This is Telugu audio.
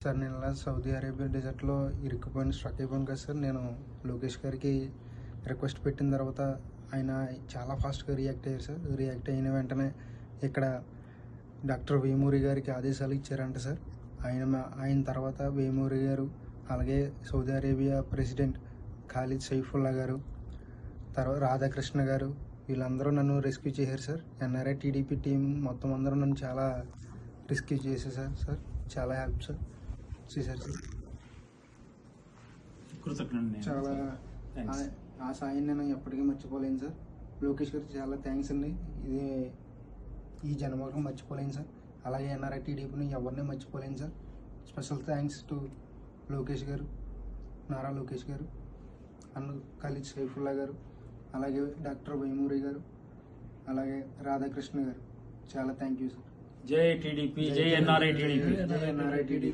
సార్ నేను ఇలా సౌదీ అరేబియా డెజర్ట్లో స్ట్రక్ అయిపోయాను కదా సార్. నేను లోకేష్ గారికి రిక్వెస్ట్ పెట్టిన తర్వాత ఆయన చాలా ఫాస్ట్గా రియాక్ట్ అయ్యారు సార్. రియాక్ట్ అయిన వెంటనే ఇక్కడ డాక్టర్ వేమూరి గారికి ఆదేశాలు ఇచ్చారంట సార్. ఆయన తర్వాత వేమూరి గారు, అలాగే Saudi Arabia president Khalid Saifullah గారు, తర్వాత రాధాకృష్ణ గారు, వీళ్ళందరూ నన్ను రెస్క్యూ చేశారు సార్. ఎన్ఆర్ఐ టీడీపీ టీం మొత్తం అందరూ నన్ను చాలా రెస్క్యూ చేసేసారు సార్. చాలా హెల్ప్ సార్ చేశారు సార్. చాలా ఆ సాయం నేను ఎప్పటికీ మర్చిపోలేను సార్. లోకేష్ గారికి చాలా థ్యాంక్స్ అండి. ఇది ఈ జన్మకు మర్చిపోలేను సార్. అలాగే ఎన్ఆర్ఐ టీడీపీని ఎవరిని మర్చిపోలేను sir. Special thanks to Lokesh గారు, నారా లోకేష్ గారు, అండ్ ఖాలిద్ సైఫుల్లా గారు, అలాగే డాక్టర్ వేమూరి గారు, అలాగే రాధాకృష్ణ గారు. చాలా థ్యాంక్ యూ సార్. జై టీడీపీ, జై ఎన్ఆర్ఐ టీడీపీ. జై ఎన్ఆర్ఐ టీడీపీ.